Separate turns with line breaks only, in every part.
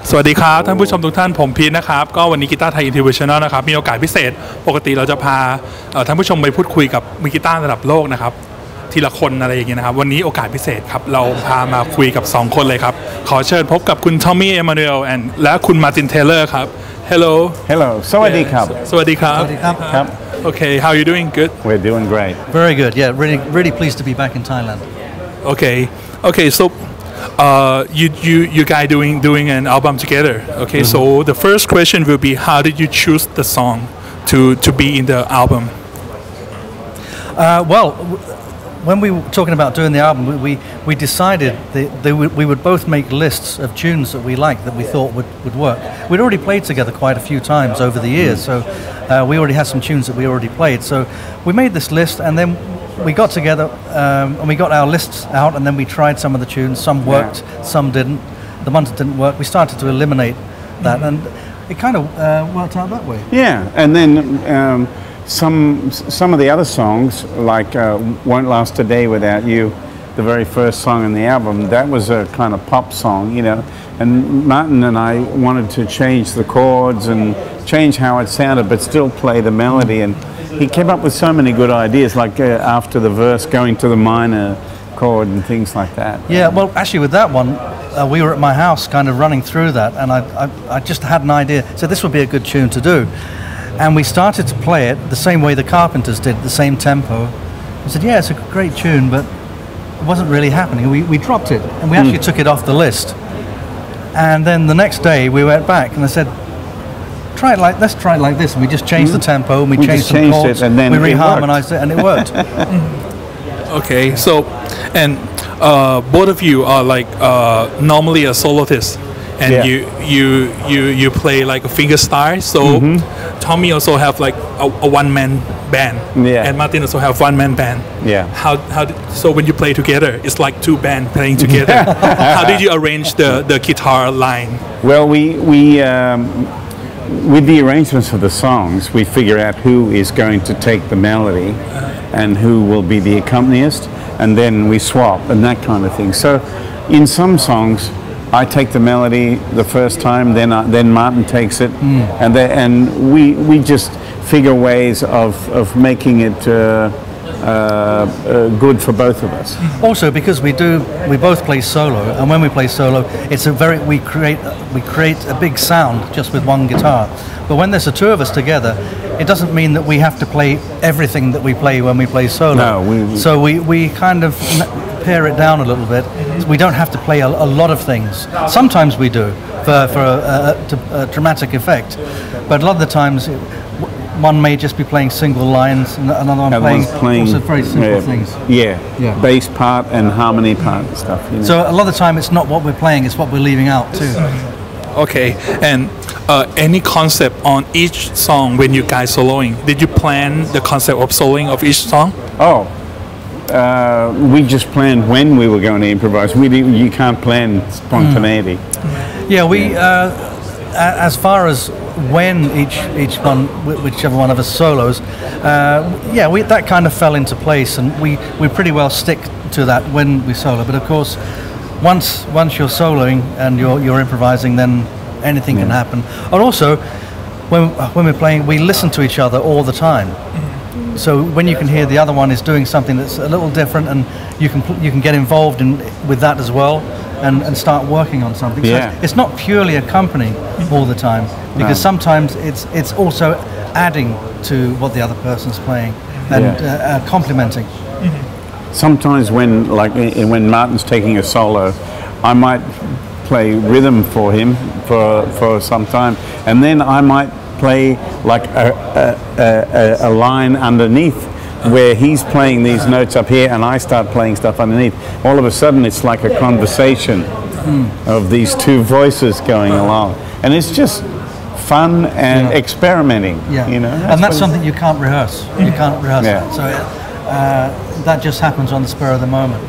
สวัสดีครับท่านผู้ชมทุกท่านผมพีทนะครับก็วันนี้กีตาร์ไทยอินทิวิชั่นแนลนะครับมีโอกาสพิเศษปกติเราจะพาท่านผู้ชมไปพูดคุยกับมือกีตาร์ระดับโลกนะครับทีละคนอะไรอย่างเงี้ยนะครับวันนี้โอกาสพิเศษครับเราพามาคุยกับ2คนเลยครับขอเชิญพบกับคุณทอมมี่ Emmanuel และคุณมาร์ติน เทเลอร์ครับ Hello
สวัสดีครับ
สวัสดีครับ
ครับ
Okay how are you doing good
We're doing great
Very good yeah really pleased to be back in Thailand
Okay so you guys doing an album together okay so the first question will be how did you choose the song to be in the album
well when we were talking about doing the album we decided that we would both make lists of tunes that we liked that we thought would work. We'd already played together quite a few times over the years so we already had some tunes that we already played so we made this list and then we got together and we got our lists out and then we tried some of the tunes. Some worked, some didn't. The ones that didn't work, we started to eliminate that and it kind of worked out that way.
Yeah, and then some of the other songs like Won't Last a Day Without You, the very first song in the album, that was a kind of pop song, you know, and Martin and I wanted to change the chords and change how it sounded but still play the melody and he came up with so many good ideas like after the verse going to the minor chord and things like that.
Yeah, well actually with that one we were at my house kind of running through that and I just had an idea, so this would be a good tune to do and we started to play it the same way the Carpenters did, the same tempo. I said yeah it's a great tune but it wasn't really happening. We dropped it and we actually took it off the list and then the next day we went back and I said let's try it like this and we just changed the tempo and we changed some chords
and then
we reharmonized it and it worked.
Okay so and both of you are like normally a soloist and you play like a fingerstyle so Tommy also have like a one-man band and Martin also have one-man band so when you play together it's like two bands playing together how did you arrange the guitar line?
Well we with the arrangements of the songs we figure out who is going to take the melody and who will be the accompanist and then we swap and that kind of thing so in some songs I take the melody the first time then Martin takes it and we just figure ways of making it good for both of us.
Also because we both play solo and when we play solo it's we create a big sound just with one guitar but when there's the two of us together it doesn't mean that we have to play everything that we play when we play solo. So we kind of pare it down a little bit. We don't have to play a lot of things. Sometimes we do for a dramatic effect but a lot of the times one may just be playing single lines and another one playing also very simple things.
Bass part and harmony part and stuff. You know?
So a lot of the time it's not what we're playing, it's what we're leaving out too.
Okay, and any concept on each song when you guys soloing? Did you plan the concept of soloing of each song?
We just planned when we were going to improvise. You can't plan spontaneity.
Yeah, we as far as when each one, whichever one of us solos, that kind of fell into place, and we pretty well stick to that when we solo. But of course, once you're soloing and you're improvising, then anything can happen. And also, when we're playing, we listen to each other all the time. So when you can hear the other one is doing something that's a little different, and you can get involved with that as well. And start working on something. So it's not purely accompanying all the time because sometimes it's also adding to what the other person's playing and complementing.
Sometimes when Martin's taking a solo, I might play rhythm for him for some time, and then I might play like a line underneath. Where he's playing these notes up here and I start playing stuff underneath. All of a sudden it's like a conversation of these two voices going along. And it's just fun and experimenting, you know.
And that's something you can't rehearse. You can't rehearse that. So that just happens on the spur of the moment.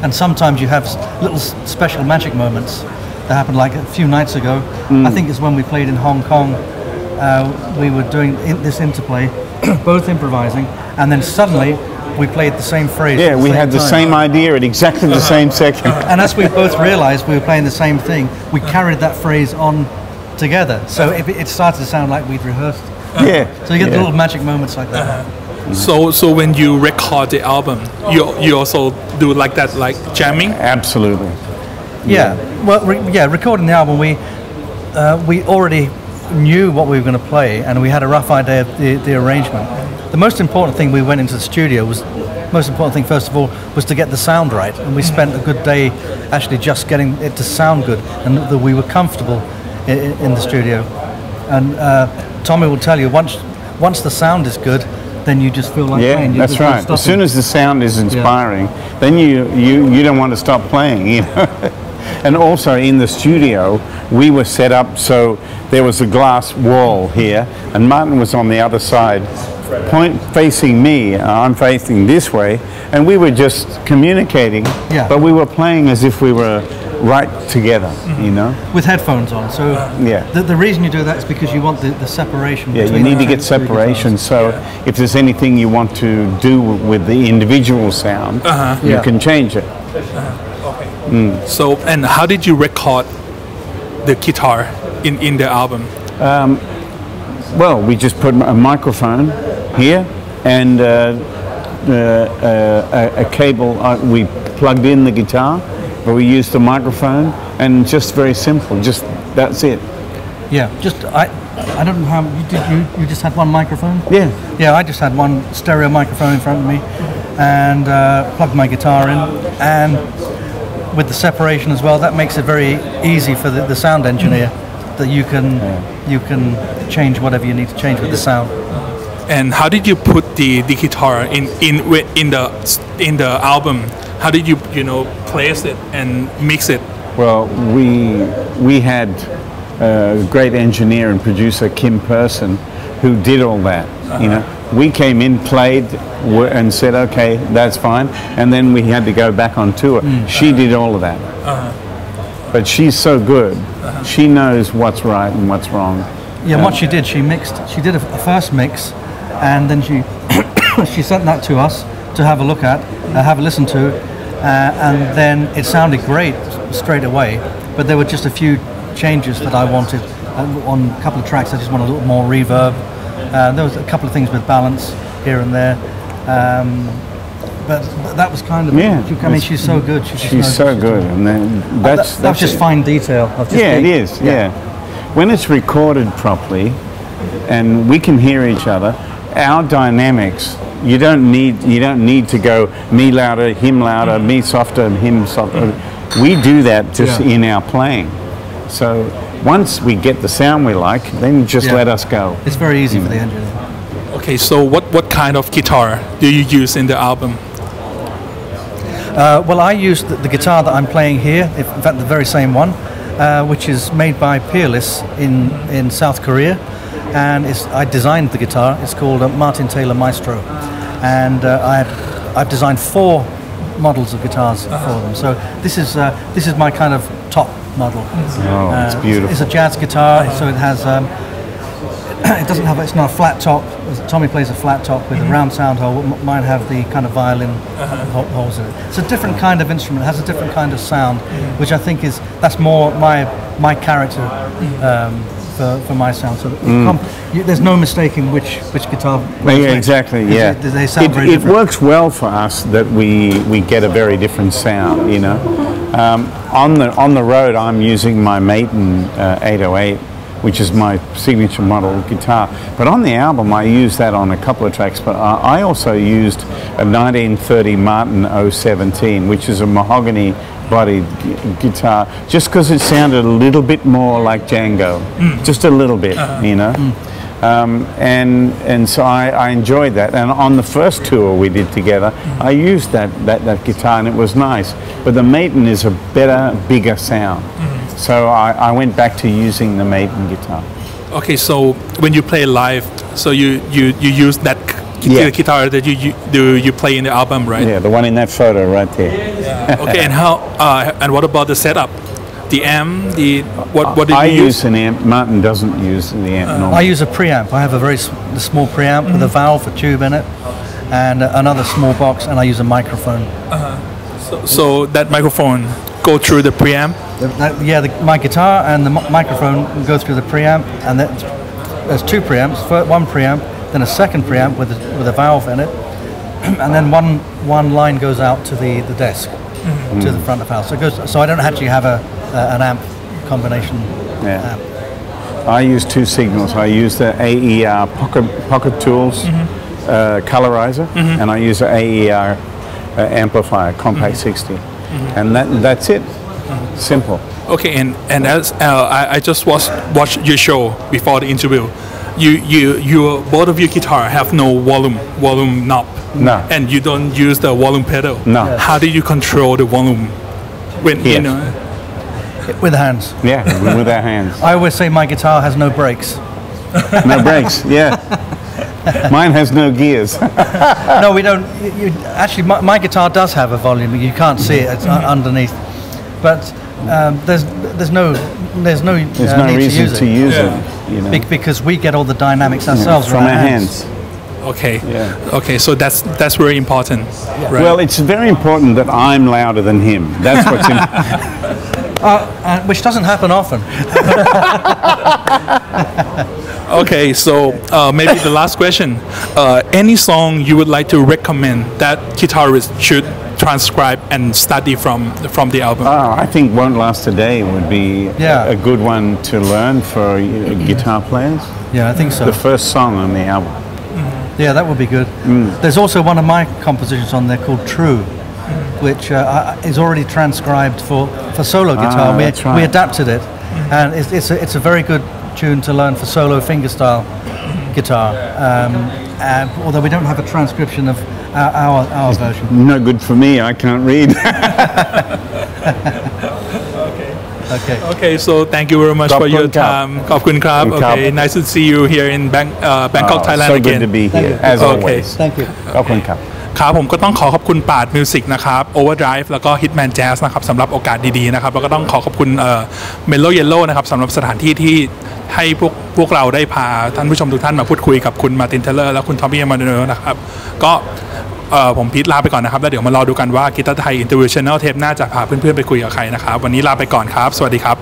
And sometimes you have little special magic moments that happened like a few nights ago. I think it's when we played in Hong Kong. We were doing this interplay, both improvising, and then suddenly we played the same phrase.
Yeah, we had the
time.
same idea at exactly the same second.
And as we both realised we were playing the same thing, we carried that phrase on together. So it started to sound like we'd rehearsed.
Yeah.
So you get little magic moments like that.
So when you record the album, you also do like that, like jamming?
Absolutely.
Yeah. Well, recording the album, we already knew what we were going to play, and we had a rough idea of the arrangement. The most important thing we went into the studio first of all, was to get the sound right, and we spent a good day actually just getting it to sound good, and that we were comfortable in the studio. And Tommy will tell you, once the sound is good, then you just feel like playing.
Yeah, that's right. As soon as the sound is inspiring, then you don't want to stop playing, you know. And also in the studio, we were set up so there was a glass wall here, and Martin was on the other side, facing me. I'm facing this way, and we were just communicating, but we were playing as if we were right together, you know,
with headphones on. So the reason you do that is because you want the separation.
Yeah, you need to get separation. So if there's anything you want to do with the individual sound, you can change it.
So, and how did you record the guitar in the album?
Well, we just put a microphone here and a cable. We plugged in the guitar, but we used the microphone, and just very simple. Just that's it.
Yeah. Just I don't know how you just had one microphone.
Yeah.
Yeah. I just had one stereo microphone in front of me, and plugged my guitar in, and with the separation as well, that makes it very easy for the sound engineer that you can change whatever you need to change with the sound.
And how did you put the guitar in the album? How did you place it and mix it?
Well, we had a great engineer and producer, Kim Person, who did all that. You know, we came in, played, and said, okay, that's fine, and then we had to go back on tour. She did all of that. But she's so good. She knows what's right and what's wrong.
Yeah, what she did, she did a first mix, and then she she sent that to us to have a look at, have a listen to, and then it sounded great straight away. But there were just a few changes that I wanted on a couple of tracks. I just wanted a little more reverb. There was a couple of things with balance here and there. But that was kind of.
Yeah.
I mean, she's so good.
She's so good, and then that's
just fine detail.
It is. Yeah. When it's recorded properly, and we can hear each other, our dynamics. You don't need to go me louder, him louder, me softer, him softer. We do that just in our playing. So once we get the sound we like, then just let us go.
It's very easy for the engineer.
Okay, so what kind of guitar do you use in the album?
Well, I used the guitar that I'm playing here, in fact the very same one, which is made by Peerless in South Korea, and I designed the guitar. It's called a Martin Taylor Maestro, and I've designed 4 models of guitars for them. So this is my kind of top model.
Oh, it's beautiful.
It's a jazz guitar, so it has. It's not a flat top. Tommy plays a flat top with a round sound hole. Mine have the kind of violin holes in it. It's a different kind of instrument. It has a different kind of sound, which I think that's more my character for my sound. So there's no mistaking which guitar.
Yeah, exactly. Yeah,
they sound very different.
It works well for us that we get a very different sound. You know, on the road I'm using my Maiden 808. Which is my signature model guitar. But on the album, I used that on a couple of tracks, but I also used a 1930 Martin 017, which is a mahogany bodied guitar, just because it sounded a little bit more like Django, just a little bit, you know. And so I enjoyed that. And on the first tour we did together, I used that guitar, and it was nice. But the Maiden is a better, bigger sound. So I went back to using the Maiden guitar.
Okay, so when you play live, so you use that guitar that you play in the album, right?
Yeah, the one in that photo right there.
Okay, and how and what about the setup? The amp, what did you use?
I use an amp. Martin doesn't use the amp normally.
I use a preamp. I have a very small preamp with a valve, a tube in it, and another small box, and I use a microphone.
So that microphone go through the preamp.
My guitar and the microphone go through the preamp, and there's two preamps. One preamp, then a second preamp with a valve in it, and then one line goes out to the desk, to the front of house. So I don't actually have an amp combination amp.
I use two signals. I use the AER Pocket Tools colorizer, and I use the AER amplifier, Compact 60, and that's it. Simple.
Okay, and as I just watched your show before the interview, both of your guitar have no volume knob.
No.
And you don't use the volume pedal.
No. Yes.
How do you control the volume when you know?
With the hands.
Yeah, with our hands.
I always say my guitar has no brakes.
No brakes. Yeah. Mine has no gears.
No, we don't. Actually, my guitar does have a volume. You can't see it. It's underneath. But there's no need
reason to use it. You know?
Because we get all the dynamics ourselves
from our hands.
Okay.
Yeah.
Okay. So that's very important. Yeah.
Right. Well, it's very important that I'm louder than him. That's what's important.
Which doesn't happen often.
Okay. So maybe the last question. Any song you would like to recommend that guitarists should transcribe and study from the album?
I think Won't Last a Day would be a good one to learn for guitar players.
Yeah, I think so.
The first song on the album.
Yeah, that would be good. There's also one of my compositions on there called True, which is already transcribed for solo guitar. We adapted it, and it's a very good tune to learn for solo fingerstyle guitar. Although we don't have a transcription of our version.
No good for me. I can't read.
Okay. So thank you very much for your time. ขอบคุณครับ Okay, nice to see you here in Bangkok, Thailand
so
again.
good to be here as always.
Thank you.
ขอบคุณครับ
ครับผมก็ต้องขอบคุณปาดมิวสิกนะครับ Overdrive แล้วก็ Hitman Jazz นะครับสำหรับโอกาสดีๆนะครับแล้วก็ต้องขอบคุณMellow Yellow นะครับสำหรับสถานที่ที่ให้พวกเราได้พาท่านผู้ชมทุกท่านมาพูดคุยกับคุณมาร์ตินเทเลอร์และคุณทอมมี่ Emmanuel นะครับก็ผมพีทลาไปก่อนนะครับแล้วเดี๋ยวมารอดูกันว่ากีตาร์ไทย Interview Channel เทปหน้าจะพาเพื่อนๆไปคุยกับใครนะครับวันนี้ลาไปก่อนครับสวัสดีครับ